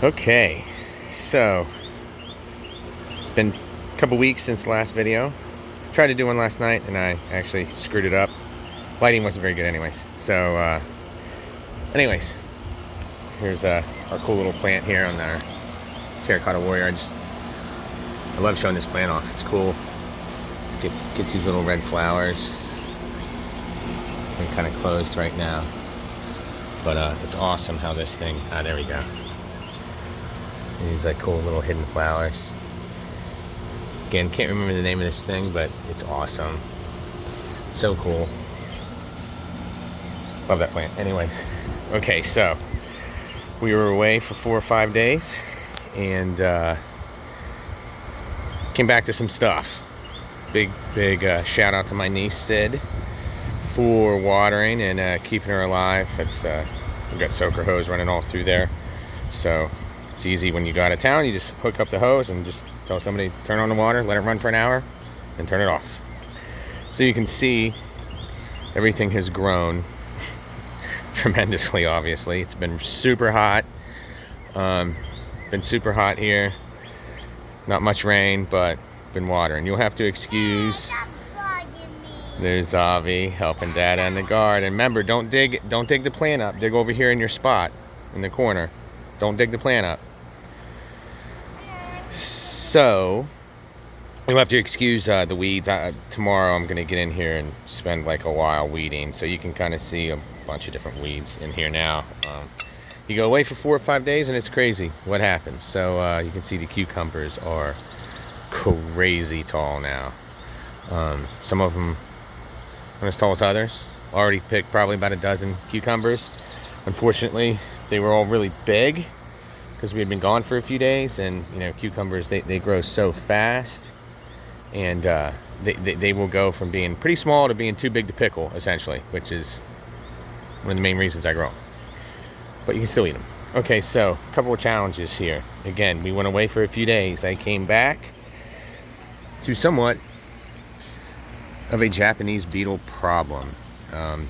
Okay, so it's been a couple weeks since the last video. Tried to do one last night and I actually screwed it up. Lighting wasn't very good anyways. So anyways, here's our cool little plant here on our Terracotta Warrior. I love showing this plant off. It's cool. Gets these little red flowers. I'm kind of closed right now, but it's awesome how this thing, there we go. These like cool little hidden flowers. Again, can't remember the name of this thing, but it's awesome. So cool. Love that plant. Anyways, okay, so we were away for 4 or 5 days and came back to some stuff. Big shout out to my niece Sid for watering and keeping her alive. We've got soaker hose running all through there, so it's easy when you go out of town. You just hook up the hose and just tell somebody turn on the water, let it run for an hour, and turn it off. So you can see everything has grown tremendously. Obviously, it's been super hot. Been super hot here. Not much rain, but been watering. You'll have to excuse. There's Avi helping Dad in the garden. Remember, don't dig the plant up. Dig over here in your spot in the corner. Don't dig the plant up. So you'll have to excuse the weeds. Tomorrow I'm gonna get in here and spend like a while weeding, so you can kind of see a bunch of different weeds in here now. You go away for 4 or 5 days and it's crazy what happens. So you can see the cucumbers are crazy tall now. Some of them not as tall as others. Already picked probably about a dozen cucumbers. Unfortunately, they were all really big because we had been gone for a few days, and you know, cucumbers, they grow so fast, and they will go from being pretty small to being too big to pickle, essentially, which is one of the main reasons I grow them. But you can still eat them. Okay, so a couple of challenges here. Again, we went away for a few days. I came back to somewhat of a Japanese beetle problem. No,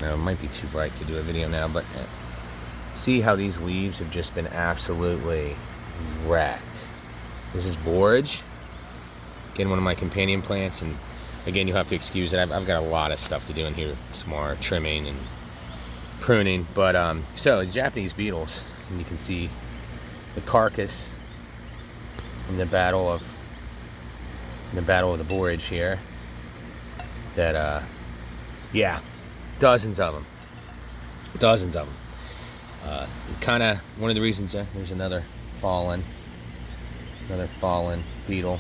it might be too bright to do a video now, but see how these leaves have just been absolutely wrecked. This is borage. Again, one of my companion plants, and again, you'll have to excuse it. I've got a lot of stuff to do in here tomorrow, trimming and pruning. But so Japanese beetles, and you can see the carcass from the battle of the borage here. That yeah, dozens of them. Kind of one of the reasons. There's another fallen beetle.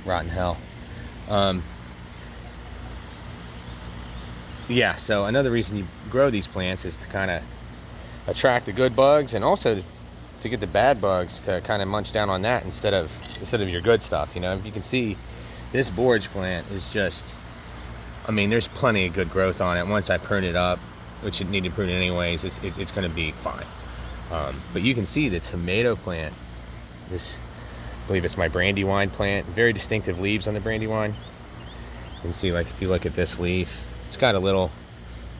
Rotten hell. Yeah, so another reason you grow these plants is to kind of attract the good bugs, and also to get the bad bugs to kind of munch down on that instead of your good stuff. You know, if you can see, this borage plant is just, I mean, there's plenty of good growth on it. Once I prune it up, which it needed pruning anyways, it's going to be fine. But you can see the tomato plant. This, I believe it's my brandywine plant. Very distinctive leaves on the brandywine. You can see, like, if you look at this leaf, it's got a little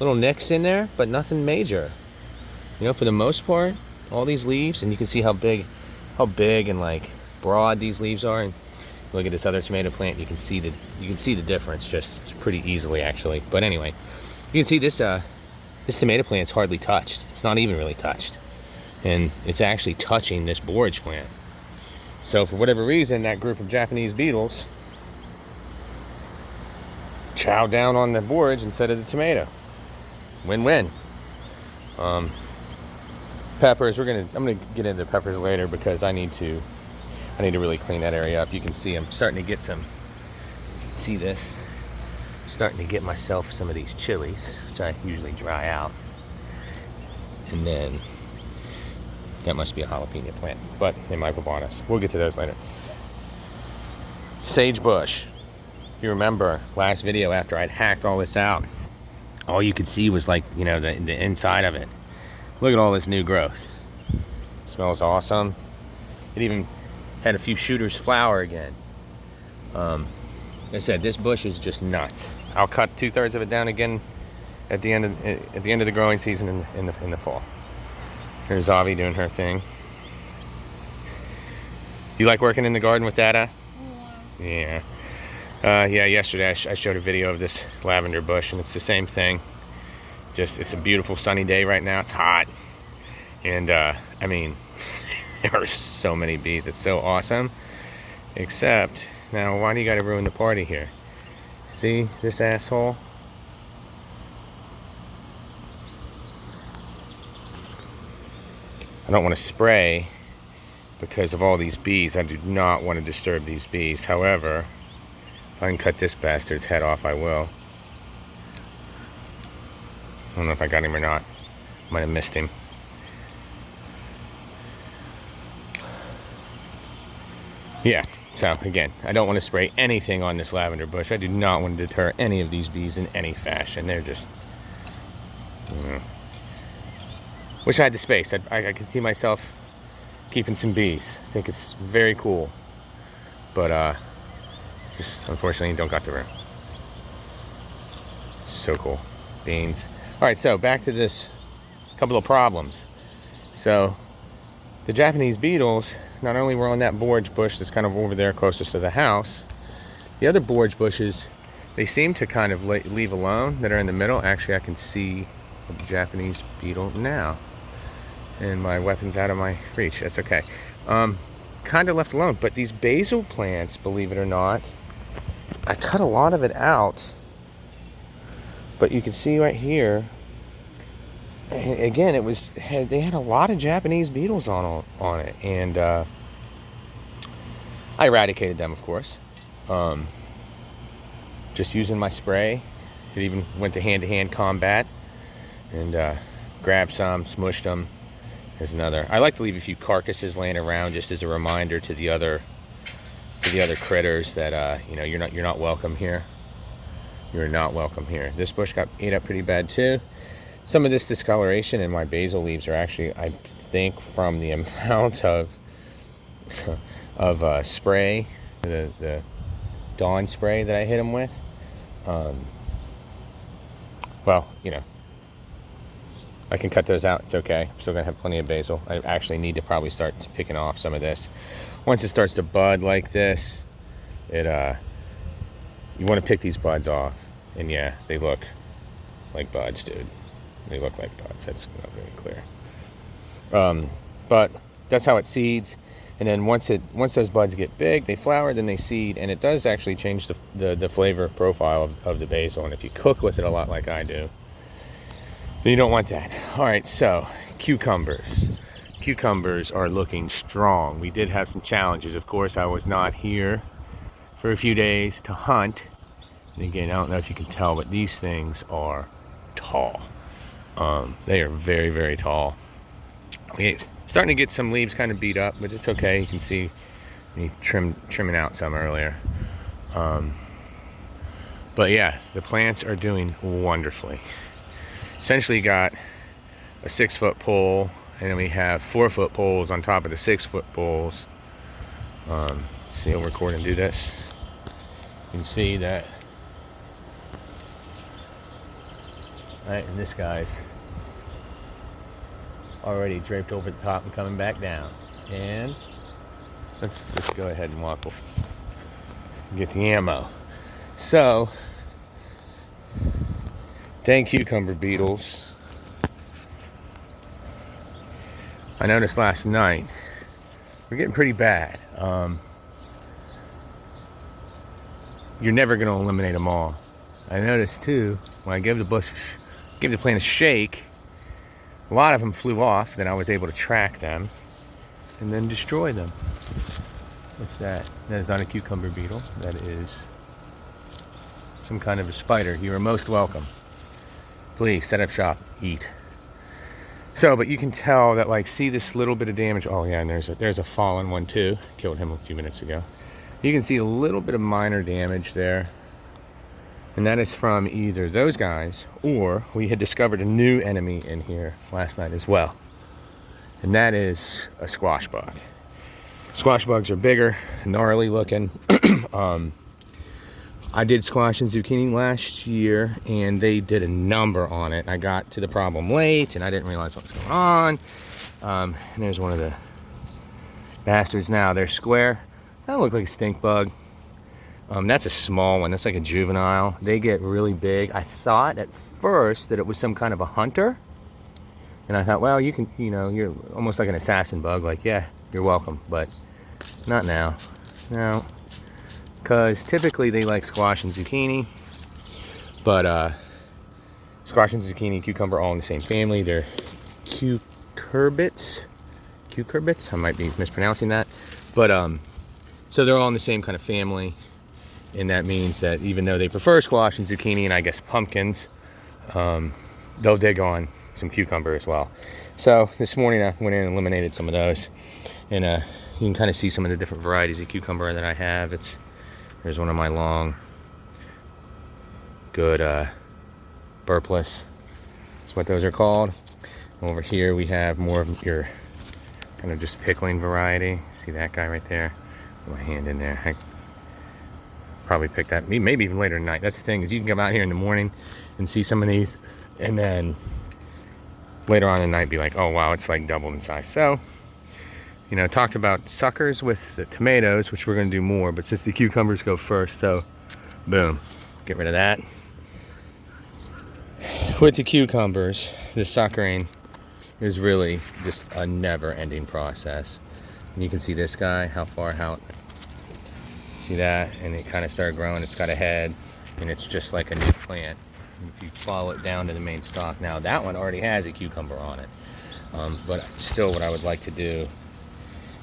nicks in there, but nothing major. You know, for the most part, all these leaves, and you can see how big and like broad these leaves are. And look at this other tomato plant. You can see the difference just pretty easily, actually. But anyway, you can see this tomato plant's hardly touched. It's not even really touched, and it's actually touching this borage plant. So for whatever reason, that group of Japanese beetles chow down on the borage instead of the tomato. Win-win. Peppers. I'm gonna get into peppers later because I need to really clean that area up. You can see I'm starting to get some. See this? I'm starting to get myself some of these chilies, which I usually dry out, and then that must be a jalapeno plant, but they might be bonus. We'll get to those later. Sagebush. If you remember last video, after I'd hacked all this out, all you could see was, like, you know, the inside of it. Look at all this new growth. It smells awesome. It even had a few shooters flower again. Like I said, this bush is just nuts. I'll cut 2/3 of it down again at the end of the growing season in the fall. Here's Avi doing her thing. Do you like working in the garden with Dada? Yeah. Yeah, yesterday I showed a video of this lavender bush, and it's the same thing. Just, it's a beautiful sunny day right now. It's hot. And, I mean, there are so many bees. It's so awesome. Except, now, why do you gotta ruin the party here? See this asshole? I don't want to spray because of all these bees. I do not want to disturb these bees. However, if I can cut this bastard's head off, I will. I don't know if I got him or not. Might have missed him. Yeah, so again, I don't want to spray anything on this lavender bush. I do not want to deter any of these bees in any fashion. They're just... Wish I had the space. I could see myself keeping some bees. I think it's very cool. But, just unfortunately don't got the room. So cool. Beans. Alright, so back to this couple of problems. So, the Japanese beetles not only were on that borage bush that's kind of over there closest to the house, the other borage bushes, they seem to kind of leave alone that are in the middle. Actually, I can see a Japanese beetle now. And my weapon's out of my reach. That's okay. Kind of left alone. But these basil plants, believe it or not, I cut a lot of it out. But you can see right here, again, they had a lot of Japanese beetles on it. And I eradicated them, of course. Just using my spray. It even went to hand-to-hand combat. And grabbed some, smushed them. Here's another. I like to leave a few carcasses laying around just as a reminder to the other critters that you know, you're not welcome here. You're not welcome here. This bush got ate up pretty bad too. Some of this discoloration in my basil leaves are actually, I think, from the amount of spray, the Dawn spray that I hit them with. Well, you know, I can cut those out. It's okay. I'm still gonna have plenty of basil. I actually need to probably start picking off some of this. Once it starts to bud like this, you want to pick these buds off. And yeah, they look like buds, dude. They look like buds. That's not very clear. But that's how it seeds. And then once those buds get big, they flower, then they seed, and it does actually change the flavor profile of the basil. And if you cook with it a lot like I do, you don't want that. All right, so cucumbers. Cucumbers are looking strong. We did have some challenges. Of course, I was not here for a few days to hunt. And again, I don't know if you can tell, but these things are tall. They are very, very tall. We're starting to get some leaves kind of beat up, but it's okay. You can see me trimming out some earlier. But yeah, the plants are doing wonderfully. Essentially got a 6-foot pole, and then we have 4-foot poles on top of the 6-foot poles. See, I'll record and do this. You can see that. Right, and this guy's already draped over the top and coming back down. And let's just go ahead and walk, get the ammo. So, dang cucumber beetles. I noticed last night we're getting pretty bad. You're never going to eliminate them all. I noticed too when I gave the plant a shake, a lot of them flew off. Then I was able to track them and then destroy them. What's that? That is not a cucumber beetle. That is some kind of a spider. You are most welcome. Please set up shop, eat. So, but you can tell that, like, see this little bit of damage. Oh yeah, and there's a fallen one too. Killed him a few minutes ago. You can see a little bit of minor damage there. And that is from either those guys, or we had discovered a new enemy in here last night as well. And that is a squash bug. Squash bugs are bigger, gnarly looking. I did squash and zucchini last year, and they did a number on it. I got to the problem late, and I didn't realize what was going on. And there's one of the bastards now. They're square. That look like a stink bug. That's a small one. That's like a juvenile. They get really big. I thought at first that it was some kind of a hunter. And I thought, well, you can, you're almost like an assassin bug. Like, yeah, you're welcome. But not now. No. Because typically they like squash and zucchini. But squash and zucchini, cucumber, all in the same family. They're cucurbits. Cucurbits? I might be mispronouncing that. But, so they're all in the same kind of family. And that means that even though they prefer squash and zucchini and I guess pumpkins, they'll dig on some cucumber as well. So this morning I went in and eliminated some of those. And you can kind of see some of the different varieties of cucumber that I have. There's one of my long, good burpless. That's what those are called. Over here we have more of your kind of just pickling variety. See that guy right there? Put my hand in there. I probably pick that, maybe even later tonight. That's the thing, is you can come out here in the morning and see some of these, and then later on in the night be like, oh wow, it's like doubled in size. So, talked about suckers with the tomatoes, which we're going to do more, but since the cucumbers go first, so boom, get rid of that. With the cucumbers, the suckering is really just a never-ending process. And you can see this guy, how far out. See that? And it kind of started growing. It's got a head, and it's just like a new plant. If you follow it down to the main stalk, now that one already has a cucumber on it. But still, what I would like to do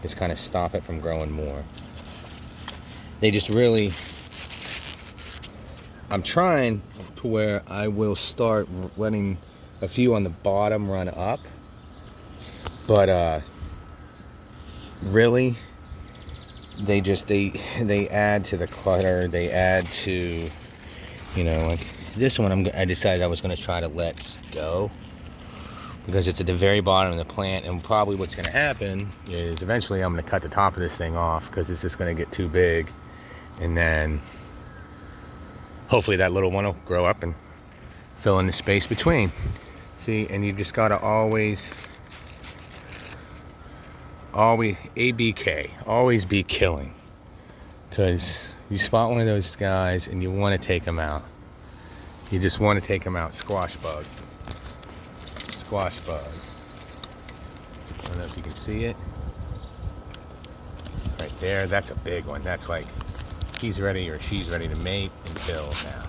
is kind of stop it from growing more. They just really, I'm trying to where I will start letting a few on the bottom run up, but really, they add to the clutter. They add to, like this one, I decided I was going to try to let go because it's at the very bottom of the plant, and probably what's going to happen is eventually I'm going to cut the top of this thing off because it's just going to get too big, and then hopefully that little one will grow up and fill in the space between. See, and you just got to always ABK, always be killing, because you spot one of those guys and you want to take them out. You just want to take them out. Squash bug. Squash bug. I don't know if you can see it. Right there, that's a big one. That's like he's ready or she's ready to mate and kill now.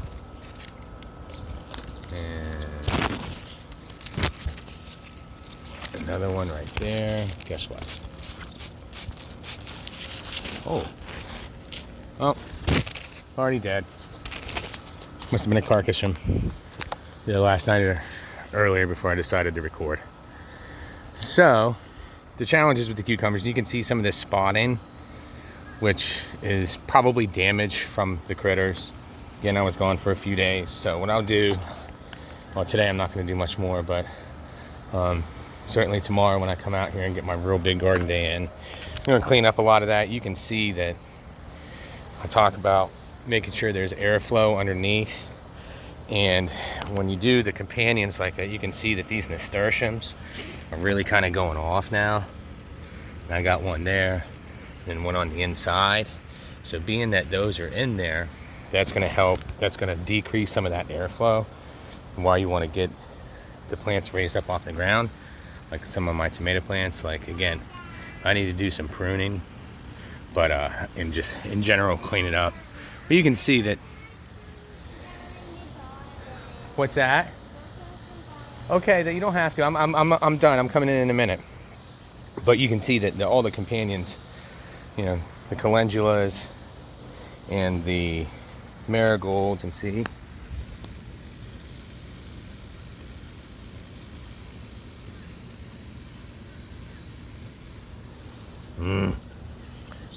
And another one right there. Guess what? Oh, already dead. Must have been a carcass from the last night or earlier before I decided to record. So, the challenges with the cucumbers, you can see some of this spotting, which is probably damage from the critters. Again, I was gone for a few days, so what I'll do, well, today I'm not going to do much more, but certainly tomorrow when I come out here and get my real big garden day in, I'm going to clean up a lot of that. You can see that I talk about making sure there's airflow underneath, and when you do the companions like that, you can see that these nasturtiums are really kind of going off now. And I got one there and one on the inside, so being that those are in there, that's going to help. That's going to decrease some of that airflow, and why you want to get the plants raised up off the ground, like some of my tomato plants. Like, again, I need to do some pruning, but and just in general clean it up. But you can see that. What's that? Okay, that you don't have to. I'm done. I'm coming in a minute. But you can see that all the companions, the calendulas and the marigolds, and see.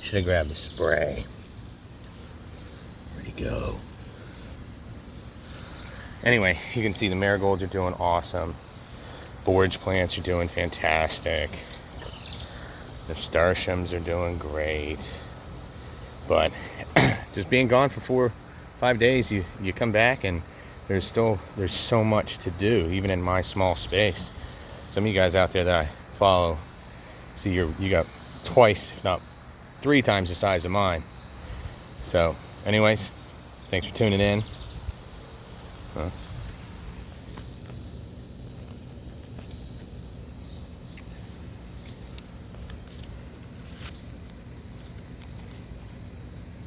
Should have grabbed the spray. Where'd he go? Anyway, you can see the marigolds are doing awesome. Borage plants are doing fantastic. The nasturtiums are doing great. But just being gone for 4-5 days, you come back and there's so much to do, even in my small space. Some of you guys out there that I follow. See, you got twice, if not 3 times the size of mine. So, anyways, thanks for tuning in.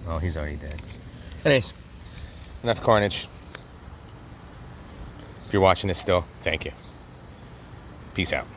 Oh, he's already dead. Anyways, enough carnage. If you're watching this still, thank you. Peace out.